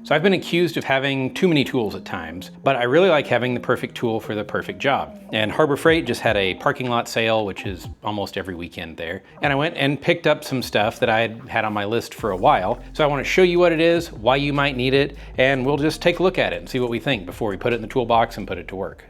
So I've been accused of having too many tools at times, but I really like having the perfect tool for the perfect job. And Harbor Freight just had a parking lot sale, which is almost every weekend there. And I went and picked up some stuff that I had on my list for a while. So I want to show you what it is, why you might need it, and we'll just take a look at it and see what we think before we put it in the toolbox and put it to work.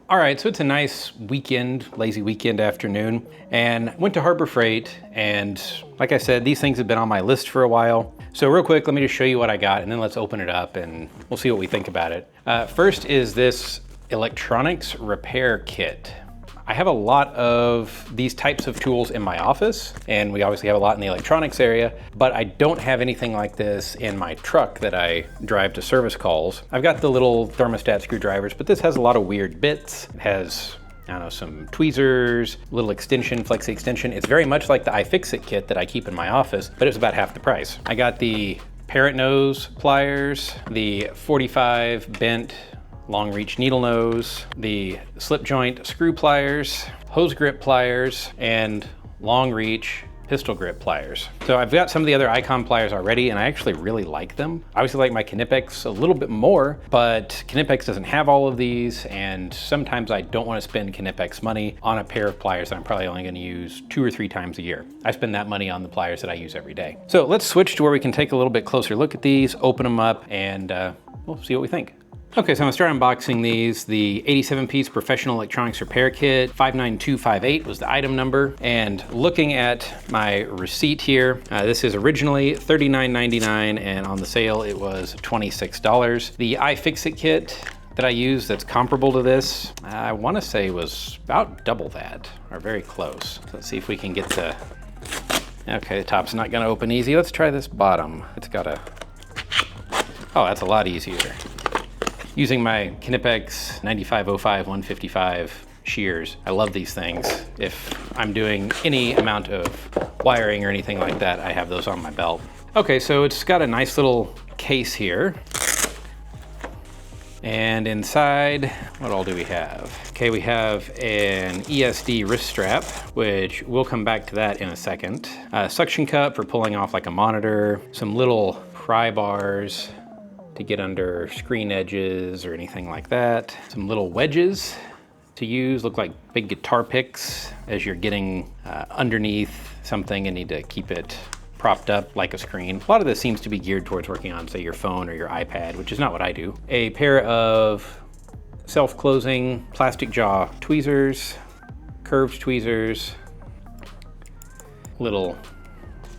All right, so it's a nice weekend, lazy weekend afternoon, and went to Harbor Freight, and like I said, these things have been on my list for a while. So real quick, let me just show you what I got, and then let's open it up and we'll see what we think about it. First is this electronics repair kit. I have a lot of these types of tools in my office, and we obviously have a lot in the electronics area, but I don't have anything like this in my truck that I drive to service calls. I've got the little thermostat screwdrivers, but this has a lot of weird bits. It has, I don't know, some tweezers, little extension, flexi extension. It's very much like the iFixit kit that I keep in my office, but it's about half the price. I got the parrot nose pliers, the 45 bent long reach needle nose, the slip joint screw pliers, hose grip pliers, and long reach pistol grip pliers. So I've got some of the other Icon pliers already, and I actually really like them. I obviously like my Knipex a little bit more, but Knipex doesn't have all of these, and sometimes I don't want to spend Knipex money on a pair of pliers that I'm probably only going to use 2 or 3 times a year. I spend that money on the pliers that I use every day. So let's switch to where we can take a little bit closer look at these, open them up, and we'll see what we think. Okay, so I'm gonna start unboxing these. The 87-piece professional electronics repair kit, 59258 was the item number. And looking at my receipt here, this is originally $39.99, and on the sale it was $26. The iFixit kit that I use that's comparable to this, I wanna say was about double that, or very close. So let's see if we can get to, okay, the top's not gonna open easy. Let's try this bottom. It's got a, oh, that's a lot easier. Using my Knipex 9505 155 shears. I love these things. If I'm doing any amount of wiring or anything like that, I have those on my belt. Okay, so it's got a nice little case here. And inside, what all do we have? Okay, we have an ESD wrist strap, which we'll come back to that in a second. A suction cup for pulling off like a monitor, some little pry bars to get under screen edges or anything like that. Some little wedges to use, look like big guitar picks as you're getting underneath something and need to keep it propped up like a screen. A lot of this seems to be geared towards working on, say, your phone or your iPad, which is not what I do. A pair of self-closing plastic jaw tweezers, curved tweezers, little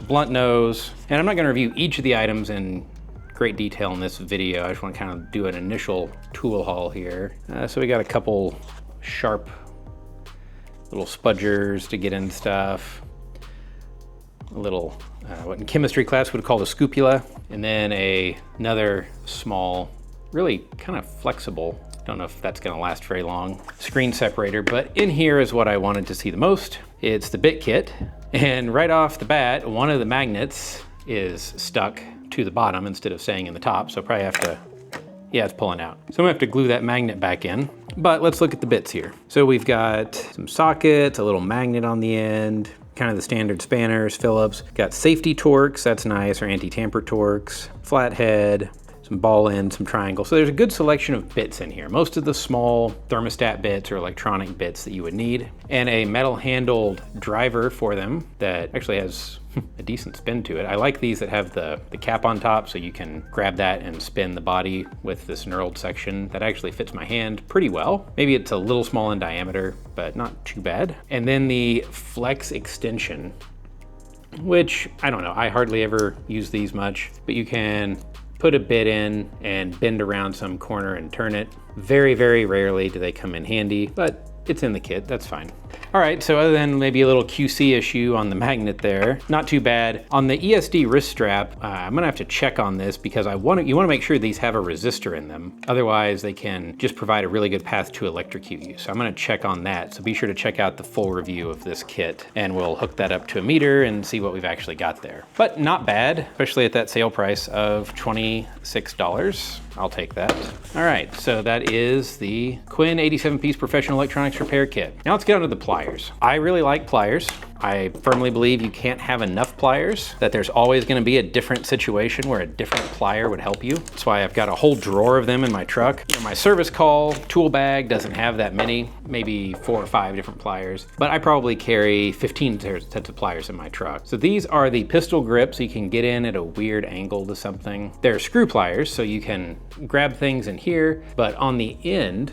blunt nose, and I'm not gonna review each of the items in great detail in this video. I just want to kind of do an initial tool haul here. So we got a couple sharp little spudgers to get into stuff. A little, what in chemistry class would call the scupula. And then another small, really kind of flexible, don't know if that's gonna last very long, screen separator. But in here is what I wanted to see the most. It's the bit kit. And right off the bat, one of the magnets is stuck to the bottom instead of staying in the top, so probably have to, yeah, it's pulling out. So I'm gonna have to glue that magnet back in, but let's look at the bits here. So we've got some sockets, a little magnet on the end, kind of the standard spanners, Phillips. Got safety Torx, that's nice, or anti-tamper Torx, flathead, some ball end, some triangle. So there's a good selection of bits in here. Most of the small thermostat bits or electronic bits that you would need, and a metal handled driver for them that actually has a decent spin to it. I like these that have the cap on top, so you can grab that and spin the body with this knurled section. That actually fits my hand pretty well. Maybe it's a little small in diameter, but not too bad. And then the flex extension, which I don't know, I hardly ever use these much, but you can put a bit in and bend around some corner and turn it. Very, very rarely do they come in handy, but it's in the kit, that's fine. All right, so other than maybe a little QC issue on the magnet there, not too bad. On the ESD wrist strap, I'm gonna have to check on this because you wanna make sure these have a resistor in them. Otherwise, they can just provide a really good path to electrocute you. So I'm gonna check on that. So be sure to check out the full review of this kit and we'll hook that up to a meter and see what we've actually got there. But not bad, especially at that sale price of $26. I'll take that. All right, so that is the Quinn 87-piece professional electronics repair kit. Now let's get onto the pliers. I really like pliers. I firmly believe you can't have enough pliers, that there's always gonna be a different situation where a different plier would help you. That's why I've got a whole drawer of them in my truck. You know, my service call tool bag doesn't have that many, maybe 4 or 5 different pliers, but I probably carry 15 sets of pliers in my truck. So these are the pistol grips, so you can get in at a weird angle to something. They're screw pliers, so you can grab things in here, but on the end,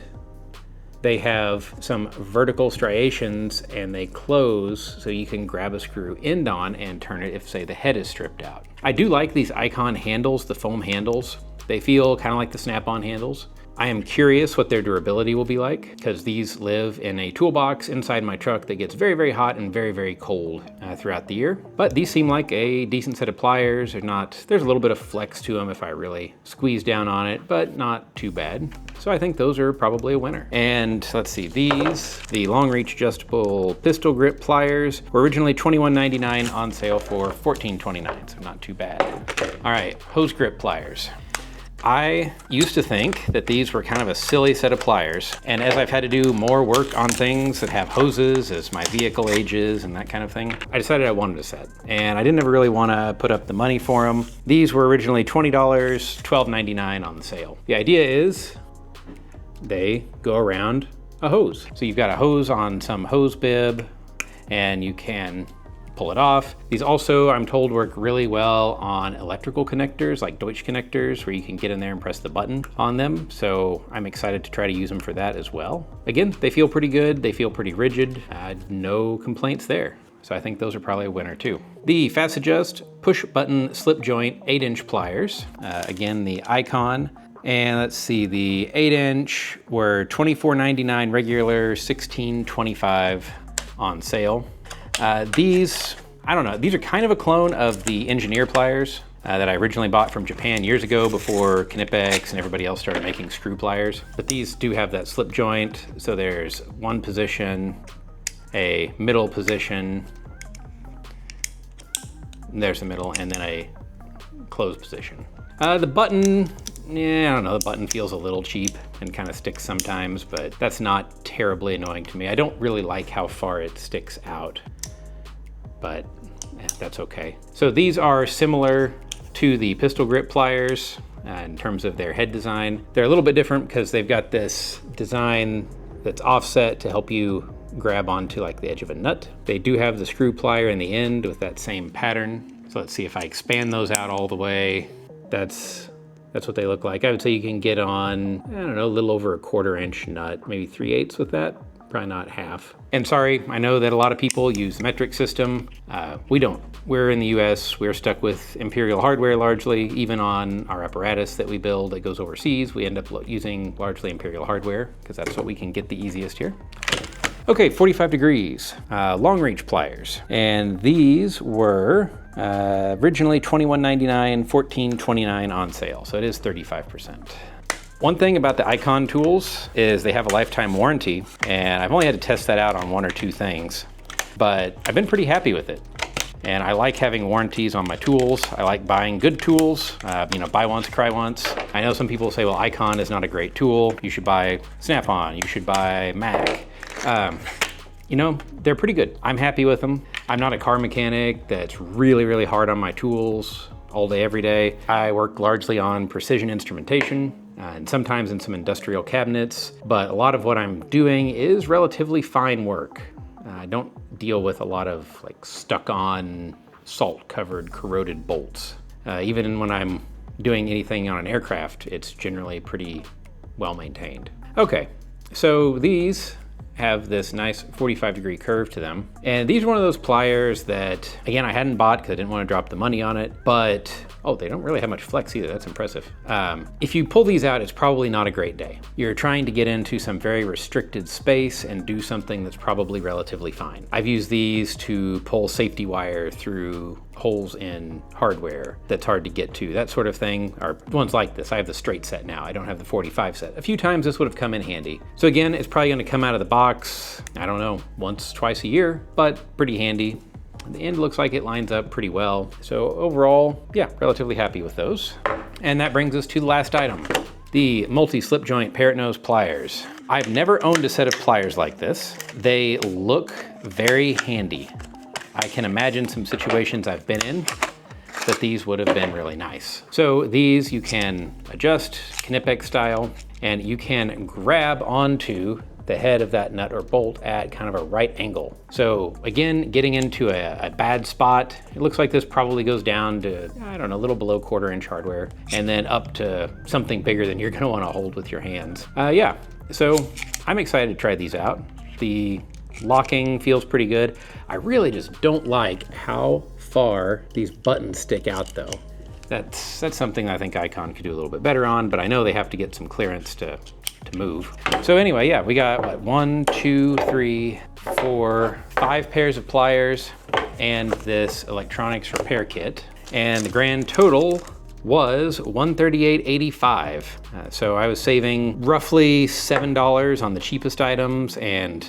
they have some vertical striations and they close so you can grab a screw end on and turn it if, say, the head is stripped out. I do like these Icon handles, the foam handles. They feel kind of like the snap-on handles. I am curious what their durability will be like because these live in a toolbox inside my truck that gets very, very hot and very, very cold throughout the year. But these seem like a decent set of pliers. There's a little bit of flex to them if I really squeeze down on it, but not too bad. So I think those are probably a winner. And let's see, the long reach adjustable pistol grip pliers were originally $21.99 on sale for $14.29, so not too bad. All right, hose grip pliers. I used to think that these were kind of a silly set of pliers, and as I've had to do more work on things that have hoses as my vehicle ages and that kind of thing, I decided I wanted a set. And I didn't ever really want to put up the money for them. These were originally $20, $12.99 on the sale. The idea is they go around a hose. So you've got a hose on some hose bib, and you can pull it off. These also, I'm told, work really well on electrical connectors like Deutsch connectors where you can get in there and press the button on them. So I'm excited to try to use them for that as well. Again, they feel pretty good. They feel pretty rigid. No complaints there. So I think those are probably a winner too. The Fast Adjust push button slip joint 8-inch pliers. Again, the Icon. And let's see, the 8-inch were $24.99 regular, $16.25 on sale. These, I don't know, these are kind of a clone of the engineer pliers that I originally bought from Japan years ago before Knipex and everybody else started making screw pliers. But these do have that slip joint. So there's one position, a middle position, there's the middle, and then a closed position. The button, yeah, I don't know, the button feels a little cheap and kind of sticks sometimes, but that's not terribly annoying to me. I don't really like how far it sticks out, but that's okay. So these are similar to the pistol grip pliers in terms of their head design. They're a little bit different because they've got this design that's offset to help you grab onto like the edge of a nut. They do have the screw plier in the end with that same pattern. So let's see if I expand those out all the way. That's what they look like. I would say you can get on, I don't know, a little over a 1/4 inch nut, maybe 3/8 with that, probably not half. And sorry, I know that a lot of people use the metric system. We don't. We're in the US, we're stuck with Imperial hardware largely, even on our apparatus that we build that goes overseas. We end up using largely Imperial hardware because that's what we can get the easiest here. Okay, 45 degrees, long reach pliers. And these were originally $21.99, $14.29 on sale. So it is 35%. One thing about the Icon tools is they have a lifetime warranty, and I've only had to test that out on 1 or 2 things, but I've been pretty happy with it. And I like having warranties on my tools. I like buying good tools, buy once, cry once. I know some people say, well, Icon is not a great tool. You should buy Snap-on, you should buy Mac. They're pretty good. I'm happy with them. I'm not a car mechanic that's really, really hard on my tools all day, every day. I work largely on precision instrumentation and sometimes in some industrial cabinets, but a lot of what I'm doing is relatively fine work. I don't deal with a lot of like stuck on, salt covered, corroded bolts. Even when I'm doing anything on an aircraft, it's generally pretty well maintained. Okay, so these have this nice 45-degree curve to them. And these are one of those pliers that, again, I hadn't bought because I didn't want to drop the money on it, but, oh, they don't really have much flex either. That's impressive. If you pull these out, it's probably not a great day. You're trying to get into some very restricted space and do something that's probably relatively fine. I've used these to pull safety wire through holes in hardware that's hard to get to, that sort of thing, or ones like this. I have the straight set now. I don't have the 45 set. A few times this would have come in handy. So again, it's probably going to come out of the box, I don't know, once, twice a year, but pretty handy. The end looks like it lines up pretty well. So overall, yeah, relatively happy with those. And that brings us to the last item, the multi-slip joint parrot nose pliers. I've never owned a set of pliers like this. They look very handy. I can imagine some situations I've been in that these would have been really nice. So these you can adjust Knipex style, and you can grab onto the head of that nut or bolt at kind of a right angle. So again, getting into a bad spot, it looks like this probably goes down to, I don't know, a little below 1/4 inch hardware, and then up to something bigger than you're gonna wanna hold with your hands. Yeah, so I'm excited to try these out. The locking feels pretty good. I really just don't like how far these buttons stick out though. That's something I think Icon could do a little bit better on, but I know they have to get some clearance to move. So anyway, yeah, we got what, 1, 2, 3, 4, 5 pairs of pliers and this electronics repair kit. And the grand total was $138.85. So I was saving roughly $7 on the cheapest items and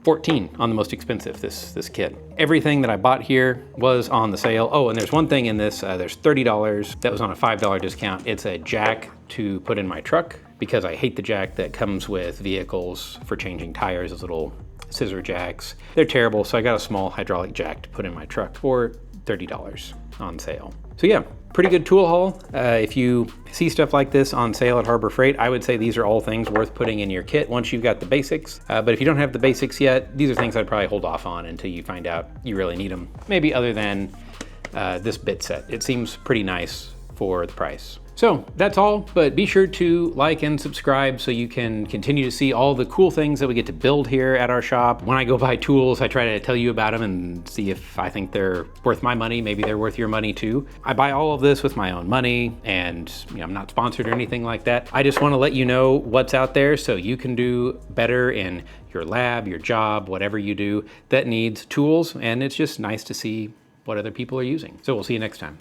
$14 on the most expensive, this kit. Everything that I bought here was on the sale. Oh, and there's one thing in this, there's $30 that was on a $5 discount. It's a jack to put in my truck, because I hate the jack that comes with vehicles for changing tires, those little scissor jacks. They're terrible, so I got a small hydraulic jack to put in my truck for $30 on sale. So yeah, pretty good tool haul. If you see stuff like this on sale at Harbor Freight, I would say these are all things worth putting in your kit once you've got the basics. But if you don't have the basics yet, these are things I'd probably hold off on until you find out you really need them. Maybe other than this bit set. It seems pretty nice for the price. So that's all, but be sure to like and subscribe so you can continue to see all the cool things that we get to build here at our shop. When I go buy tools, I try to tell you about them and see if I think they're worth my money. Maybe they're worth your money too. I buy all of this with my own money, and I'm not sponsored or anything like that. I just want to let you know what's out there so you can do better in your lab, your job, whatever you do that needs tools. And it's just nice to see what other people are using. So we'll see you next time.